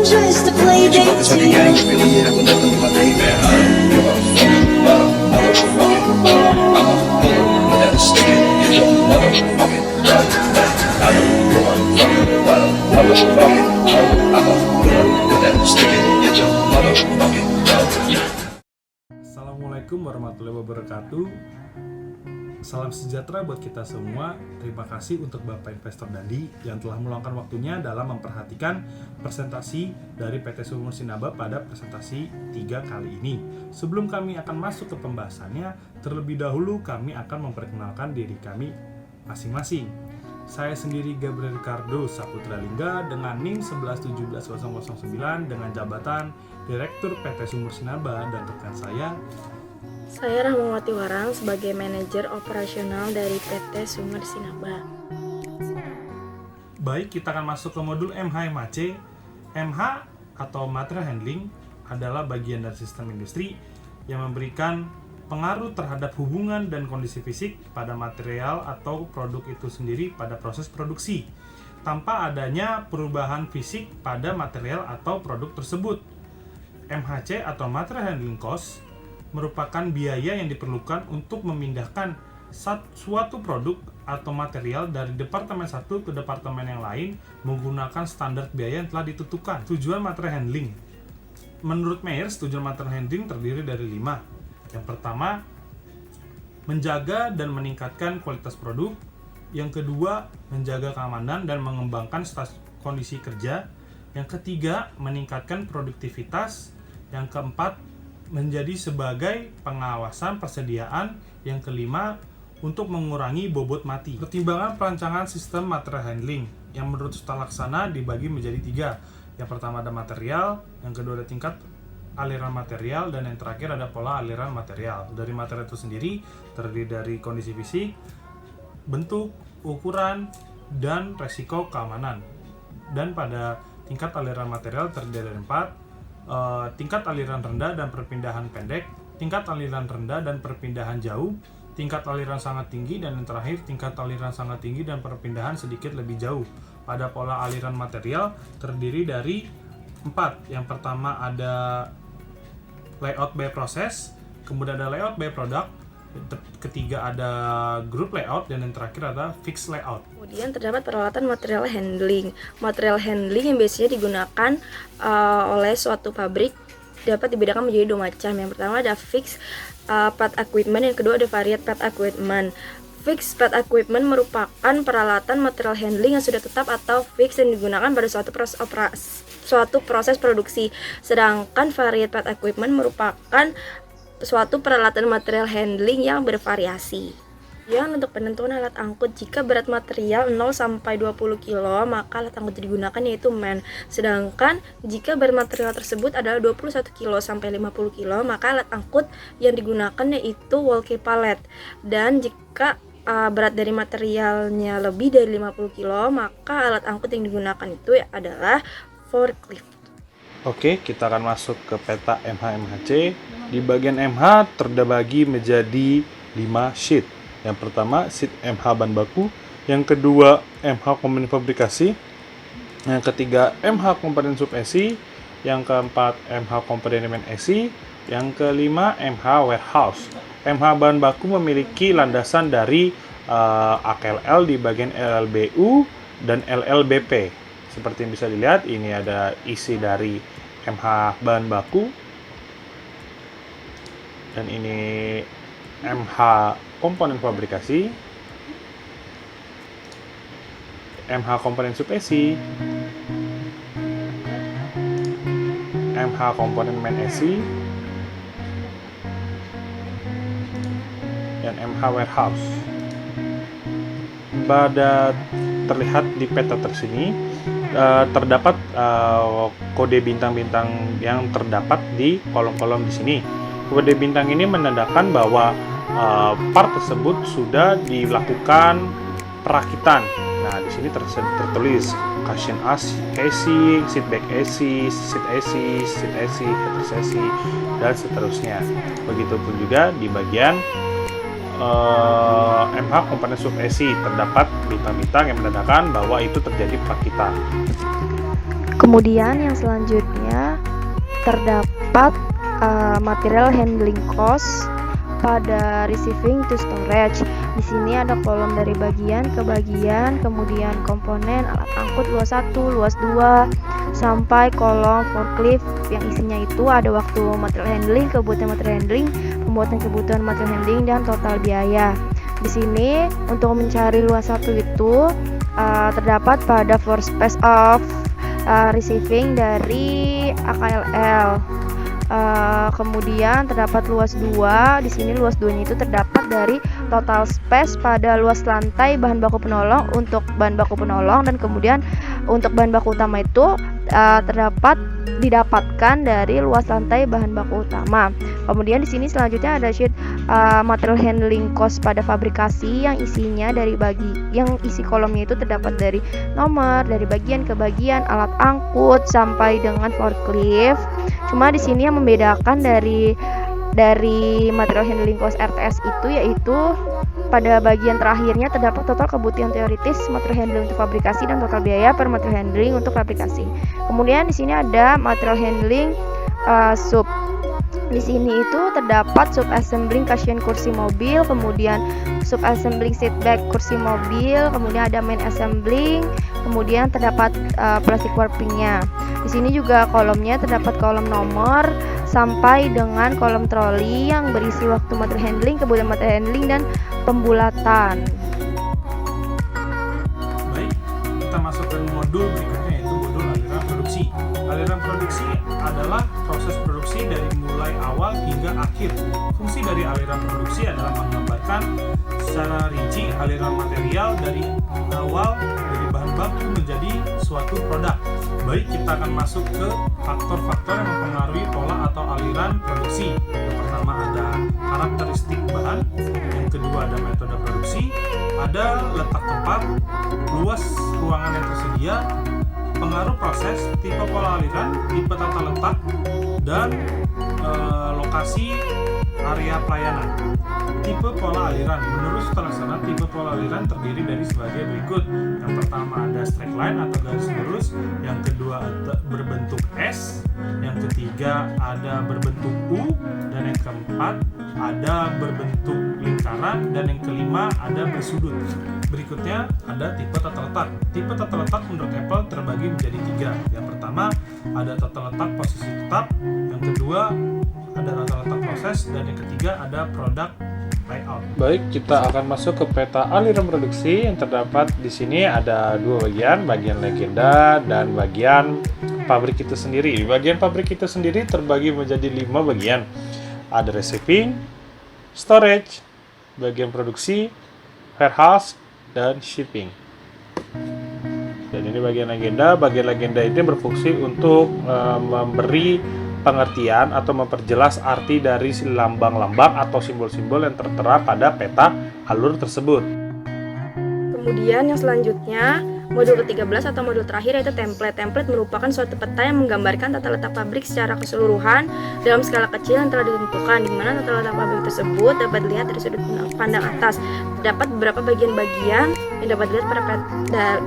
just a play Coba date bisa to digaring you. pilih aku datang di mata ini. Assalamualaikum warahmatullahi wabarakatuh. Salam sejahtera buat kita semua. Terima kasih untuk Bapak Investor Dandi yang telah meluangkan waktunya dalam memperhatikan presentasi dari PT Sumur Sinaba pada presentasi 3 kali ini. Sebelum kami akan masuk ke pembahasannya, terlebih dahulu kami akan memperkenalkan diri kami masing-masing. Saya sendiri Gabriel Ricardo Saputra Lingga dengan NIM 1117009 dengan jabatan Direktur PT Sumur Sinaba, dan rekan saya Rahmawati Warang sebagai manajer operasional dari PT Sumur Sinaba. Baik, kita akan masuk ke modul MH-MHC. MH atau Material Handling adalah bagian dari sistem industri yang memberikan pengaruh terhadap hubungan dan kondisi fisik pada material atau produk itu sendiri pada proses produksi, tanpa adanya perubahan fisik pada material atau produk tersebut. MHC atau Material Handling Cost merupakan biaya yang diperlukan untuk memindahkan suatu produk atau material dari departemen satu ke departemen yang lain menggunakan standar biaya yang telah ditentukan. Tujuan material handling. Menurut Myers, tujuan material handling terdiri dari 5. Yang pertama, menjaga dan meningkatkan kualitas produk. Yang kedua, menjaga keamanan dan mengembangkan kondisi kerja. Yang ketiga, meningkatkan produktivitas. Yang keempat, menjadi sebagai pengawasan persediaan. Yang kelima, untuk mengurangi bobot mati. Pertimbangan perancangan sistem material handling yang menurut tata laksana dibagi menjadi 3. Yang pertama ada material, yang kedua ada tingkat aliran material, dan yang terakhir ada pola aliran material. Dari material itu sendiri terdiri dari kondisi fisik, bentuk, ukuran, dan resiko keamanan. Dan pada tingkat aliran material terdiri dari 4. Tingkat aliran rendah dan perpindahan pendek, tingkat aliran rendah dan perpindahan jauh, tingkat aliran sangat tinggi, dan yang terakhir tingkat aliran sangat tinggi dan perpindahan sedikit lebih jauh. Pada pola aliran material terdiri dari 4. Yang pertama ada layout by process, kemudian ada layout by product, ketiga ada group layout, dan yang terakhir ada fixed layout. Kemudian terdapat peralatan material handling. Material handling yang biasanya digunakan oleh suatu pabrik dapat dibedakan menjadi 2 macam. Yang pertama ada fixed plant equipment, yang kedua ada varied plant equipment. Fixed plant equipment merupakan peralatan material handling yang sudah tetap atau fix yang digunakan pada suatu proses produksi. Sedangkan varied plant equipment merupakan suatu peralatan material handling yang bervariasi. Yang untuk penentuan alat angkut, jika berat material 0 sampai 20 kg, maka alat angkut yang digunakan yaitu man. Sedangkan jika berat material tersebut adalah 21 kg sampai 50 kg, maka alat angkut yang digunakan yaitu walkie pallet. Dan jika berat dari materialnya lebih dari 50 kg, maka alat angkut yang digunakan itu adalah forklift. Oke, kita akan masuk ke peta MH-MHC. Di bagian MH terbagi menjadi 5 sheet. Yang pertama, sheet MH bahan baku. Yang kedua, MH komponen fabrikasi. Yang ketiga, MH komponen sub SI. Yang keempat, MH komponen SI. Yang kelima, MH warehouse. MH bahan baku memiliki landasan dari AKLL di bagian LLBU dan LLBP. Seperti yang bisa dilihat, ini ada isi dari MH bahan baku, dan ini MH komponen fabrikasi, MH komponen sub SI, MH komponen main SI, dan MH warehouse. Pada terlihat di peta tersini terdapat kode bintang-bintang yang terdapat di kolom-kolom di sini. Kode bintang ini menandakan bahwa part tersebut sudah dilakukan perakitan. Nah, di sini tertulis cushion AC, seatback AC, seat AC, seat AC, headrest AC, dan seterusnya. Begitupun juga di bagian MH komponen sub AC terdapat bintang-bintang yang menandakan bahwa itu terjadi perakitan. Kemudian yang selanjutnya terdapat material handling cost pada receiving to storage. Di sini ada kolom dari bagian ke bagian, kemudian komponen alat angkut luas 1, luas 2, sampai kolom forklift yang isinya itu ada waktu material handling, kebutuhan material handling, pembuatan kebutuhan material handling, dan total biaya. Di sini untuk mencari luas 1 itu terdapat pada floor space of receiving dari AKLL. Kemudian terdapat luas 2. Di sini luas 2-nya itu terdapat dari total space pada luas lantai bahan baku penolong untuk bahan baku penolong, dan kemudian untuk bahan baku utama itu didapatkan dari luas lantai bahan baku utama. Kemudian di sini selanjutnya ada sheet material handling cost pada fabrikasi yang isinya yang isi kolomnya itu terdapat dari nomor dari bagian ke bagian, alat angkut sampai dengan forklift. Cuma di sini yang membedakan dari material handling cost RTS itu yaitu pada bagian terakhirnya terdapat total kebutuhan teoritis material handling untuk fabrikasi dan total biaya per material handling untuk fabrikasi. Kemudian di sini ada material handling sub. Di sini itu terdapat sub assembling cushion kursi mobil, kemudian sub assembling seat back kursi mobil, kemudian ada main assembling, kemudian terdapat plastic warpingnya. Di sini juga kolomnya terdapat kolom nomor sampai dengan kolom troli yang berisi waktu material handling, kebutuhan material handling, dan pembulatan. Baik, kita masuk ke modul berikutnya, yaitu modul aliran produksi. Aliran produksi adalah proses produksi dari mulai awal hingga akhir. Fungsi dari aliran produksi adalah menggambarkan secara rinci aliran material dari awal dari bahan baku menjadi suatu produk. Baik, kita akan masuk ke faktor-faktor yang mempengaruhi pola atau aliran produksi. Yang pertama ada karakteristik bahan, yang kedua ada metode produksi, ada letak tempat, luas ruangan yang tersedia, pengaruh proses, tipe pola aliran, tipe tata letak, dan lokasi area pelayanan. Tipe pola aliran. Menurut tata laksana, tipe pola aliran terdiri dari sebagai berikut. Yang pertama ada straight line atau garis lurus, yang kedua berbentuk S, yang ketiga ada berbentuk U, dan yang keempat ada berbentuk lingkaran, dan yang kelima ada bersudut. Berikutnya ada tipe tata letak. Tipe tata letak menurut Apple terbagi menjadi 3. Yang pertama ada tata letak posisi tetap, yang kedua ada tata letak proses, dan yang ketiga ada product layout. Baik, kita akan masuk ke peta aliran produksi yang terdapat di sini ada 2 bagian legenda dan bagian pabrik itu sendiri. Bagian pabrik itu sendiri terbagi menjadi 5 bagian. Ada receiving, storage, bagian produksi, warehouse, dan shipping. Dan ini bagian legenda. Bagian legenda ini berfungsi untuk memberi pengertian atau memperjelas arti dari lambang-lambang atau simbol-simbol yang tertera pada peta alur tersebut. Kemudian yang selanjutnya modul ke-13 atau modul terakhir yaitu template. Template merupakan suatu peta yang menggambarkan tata letak pabrik secara keseluruhan dalam skala kecil yang telah ditentukan, di mana tata letak pabrik tersebut dapat dilihat dari sudut pandang atas. Terdapat beberapa bagian-bagian yang dapat dilihat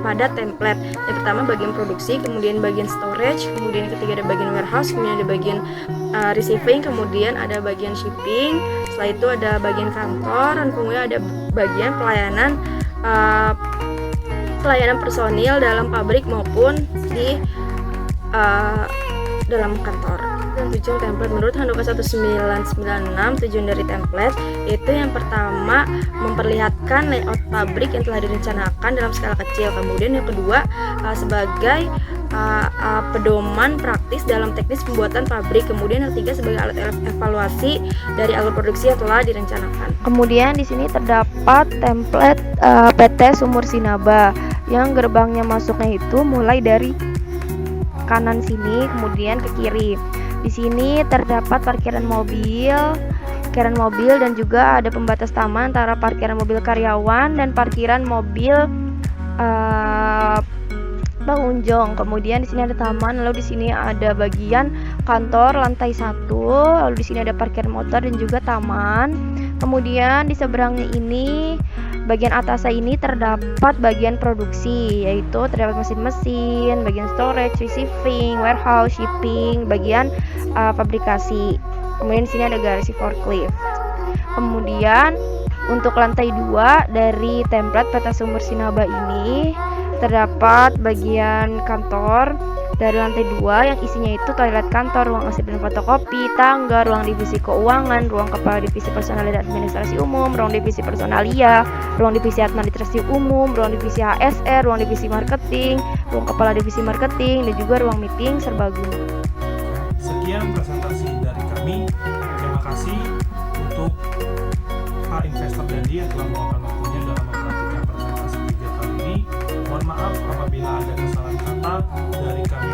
pada template. Yang pertama bagian produksi, kemudian bagian storage, kemudian yang ketiga ada bagian warehouse, kemudian ada bagian receiving, kemudian ada bagian shipping, setelah itu ada bagian kantor, dan kemudian ada bagian pelayanan personil dalam pabrik maupun di dalam kantor. Dan tujuan template menurut Handbook 1996, tujuan dari template itu yang pertama memperlihatkan layout pabrik yang telah direncanakan dalam skala kecil. Kemudian yang kedua sebagai pedoman praktis dalam teknis pembuatan pabrik. Kemudian yang ketiga sebagai alat evaluasi dari alur produksi yang telah direncanakan. Kemudian di sini terdapat template PT Sumur Sinaba yang gerbangnya masuknya itu mulai dari kanan sini kemudian ke kiri. Di sini terdapat parkiran mobil dan juga ada pembatas taman antara parkiran mobil karyawan dan parkiran mobil pengunjung. Kemudian di sini ada taman, lalu di sini ada bagian kantor lantai 1, lalu di sini ada parkir motor dan juga taman. Kemudian di seberangnya ini bagian atasnya ini terdapat bagian produksi, yaitu terdapat mesin-mesin, bagian storage, receiving, warehouse, shipping, bagian fabrikasi. Kemudian di sini ada garasi forklift. Kemudian untuk lantai 2 dari template peta sumber Sinaba ini terdapat bagian kantor dari lantai 2 yang isinya itu toilet kantor, ruang arsip dan fotokopi, tangga, ruang divisi keuangan, ruang kepala divisi personalia dan administrasi umum, ruang divisi personalia, ruang divisi administrasi umum, ruang divisi HSR, ruang divisi marketing, ruang kepala divisi marketing, dan juga ruang meeting serbaguna. Sekian presentasi dari kami. Terima kasih untuk Pak Investor Dandi yang telah meluangkan waktunya dalam memperhatikan presentasi 3 kali ini. Mohon maaf apabila ada kesalahan kata dari kami